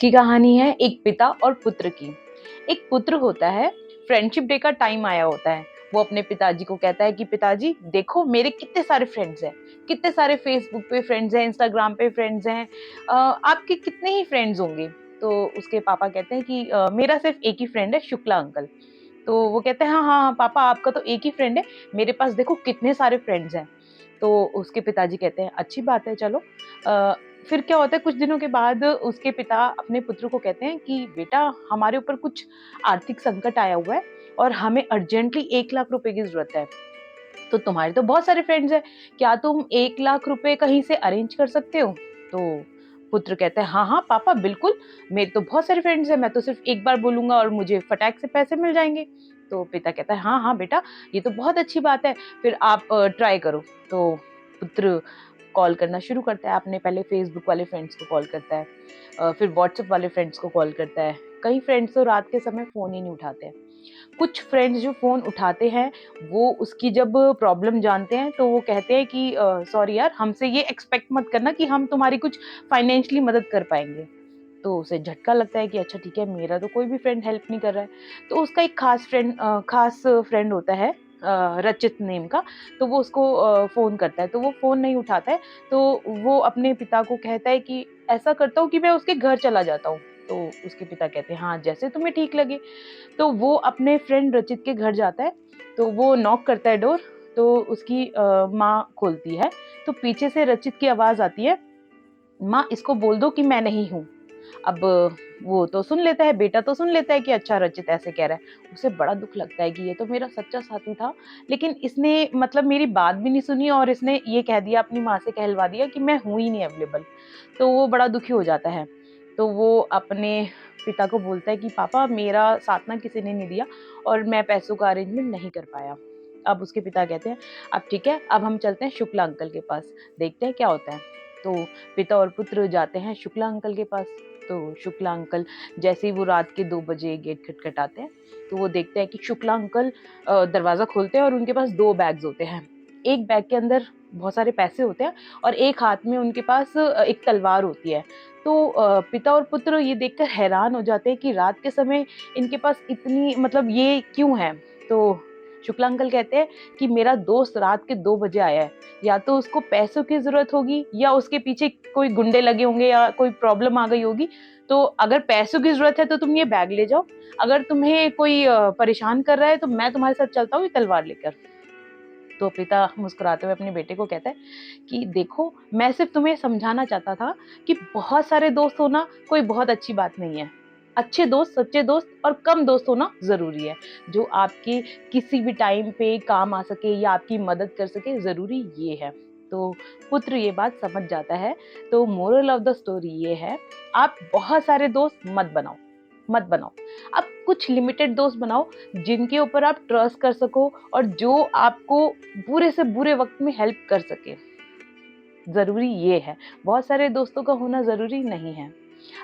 की कहानी है एक पिता और पुत्र की। एक पुत्र होता है, फ्रेंडशिप डे का टाइम आया होता है। वो अपने पिताजी को कहता है कि पिताजी देखो मेरे कितने सारे फ्रेंड्स हैं, कितने सारे फेसबुक पे फ्रेंड्स हैं, इंस्टाग्राम पे फ्रेंड्स हैं। आपके कितने ही फ्रेंड्स होंगे। तो उसके पापा कहते हैं कि मेरा सिर्फ एक ही फ्रेंड है, शुक्ला अंकल। तो वो कहते हैं हाँ हाँ हाँ, पापा आपका तो एक ही फ्रेंड है, मेरे पास देखो कितने सारे फ्रेंड्स हैं। तो उसके पिताजी कहते हैं अच्छी बात है, चलो। अ, फिर क्या होता है, कुछ दिनों के बाद उसके पिता अपने पुत्र को कहते हैं कि बेटा हमारे ऊपर कुछ आर्थिक संकट आया हुआ है और हमें अर्जेंटली 1 लाख रुपए की जरूरत है। तो तुम्हारे तो बहुत सारे फ्रेंड्स हैं, क्या तुम 1 लाख रुपए कहीं से अरेंज कर सकते हो? तो पुत्र कहता है हाँ हाँ पापा बिल्कुल, मेरे तो बहुत सारे फ्रेंड्स हैं, मैं तो सिर्फ एक बार बोलूंगा और मुझे फटाक से पैसे मिल जाएंगे। तो पिता कहता है हाँ हाँ बेटा, ये तो बहुत अच्छी बात है, फिर आप ट्राई करो। तो पुत्र कॉल करना शुरू करता है, आपने पहले फेसबुक वाले फ्रेंड्स को कॉल करता है, फिर व्हाट्सएप वाले फ्रेंड्स को कॉल करता है। कई फ्रेंड्स तो रात के समय फ़ोन ही नहीं उठाते हैं। कुछ फ्रेंड्स जो फ़ोन उठाते हैं, वो उसकी जब प्रॉब्लम जानते हैं तो वो कहते हैं कि सॉरी यार, हमसे ये एक्सपेक्ट मत करना कि हम तुम्हारी कुछ फाइनेंशियली मदद कर पाएँगे। तो उसे झटका लगता है कि अच्छा ठीक है, मेरा तो कोई भी फ्रेंड हेल्प नहीं कर रहा है। तो उसका एक खास फ्रेंड होता है, रचित नेम का। तो वो उसको फ़ोन करता है, तो वो फ़ोन नहीं उठाता है। तो वो अपने पिता को कहता है कि ऐसा करता हूँ कि मैं उसके घर चला जाता हूँ। तो उसके पिता कहते हैं हाँ, जैसे तुम्हें ठीक लगे। तो वो अपने फ्रेंड रचित के घर जाता है, तो वो नॉक करता है डोर। तो उसकी माँ खोलती है, तो पीछे से रचित की आवाज़ आती है, माँ इसको बोल दो कि मैं नहीं हूँ। अब वो तो सुन लेता है, बेटा तो सुन लेता है कि अच्छा रचित ऐसे कह रहा है। उसे बड़ा दुःख लगता है कि ये तो मेरा सच्चा साथी था, लेकिन इसने मतलब मेरी बात भी नहीं सुनी और इसने ये कह दिया, अपनी माँ से कहलवा दिया कि मैं हूँ ही नहीं अवेलेबल। तो वो बड़ा दुखी हो जाता है। तो वो अपने पिता को बोलता है कि पापा मेरा साथ ना किसी ने नहीं दिया और मैं पैसों का अरेंजमेंट नहीं कर पाया। अब उसके पिता कहते हैं अब ठीक है, अब हम चलते हैं शुक्ला अंकल के पास, देखते हैं क्या होता है। तो पिता और पुत्र जाते हैं शुक्ला अंकल के पास। तो शुक्ला अंकल जैसे ही वो रात के 2 बजे गेट खटखटाते हैं, तो वो देखते हैं कि शुक्ला अंकल दरवाज़ा खोलते हैं और उनके पास 2 बैग्स होते हैं। एक बैग के अंदर बहुत सारे पैसे होते हैं और एक हाथ में उनके पास एक तलवार होती है। तो पिता और पुत्र ये देखकर हैरान हो जाते हैं कि रात के समय इनके पास इतनी मतलब ये क्यों है? तो शुक्ला अंकल कहते हैं कि मेरा दोस्त रात के 2 बजे आया है, या तो उसको पैसों की ज़रूरत होगी या उसके पीछे कोई गुंडे लगे होंगे या कोई प्रॉब्लम आ गई होगी। तो अगर पैसों की ज़रूरत है तो तुम ये बैग ले जाओ, अगर तुम्हें कोई परेशान कर रहा है तो मैं तुम्हारे साथ चलता हूँ ये तलवार लेकर। तो पिता मुस्कुराते हुए अपने बेटे को कहता है कि देखो, मैं सिर्फ तुम्हें समझाना चाहता था कि बहुत सारे दोस्त होना कोई बहुत अच्छी बात नहीं है। अच्छे दोस्त, सच्चे दोस्त और कम दोस्त होना ज़रूरी है, जो आपके किसी भी टाइम पे काम आ सके या आपकी मदद कर सके, ज़रूरी ये है। तो पुत्र ये बात समझ जाता है। तो मोरल ऑफ द स्टोरी ये है, आप बहुत सारे दोस्त मत बनाओ। आप कुछ लिमिटेड दोस्त बनाओ, जिनके ऊपर आप ट्रस्ट कर सको और जो आपको बुरे से बुरे वक़्त में हेल्प कर सके। ज़रूरी ये है, बहुत सारे दोस्तों का होना ज़रूरी नहीं है।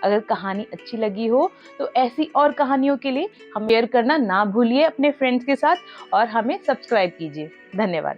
अगर कहानी अच्छी लगी हो, तो ऐसी और कहानियों के लिए हम शेयर करना ना भूलिए अपने फ्रेंड्स के साथ और हमें सब्सक्राइब कीजिए। धन्यवाद।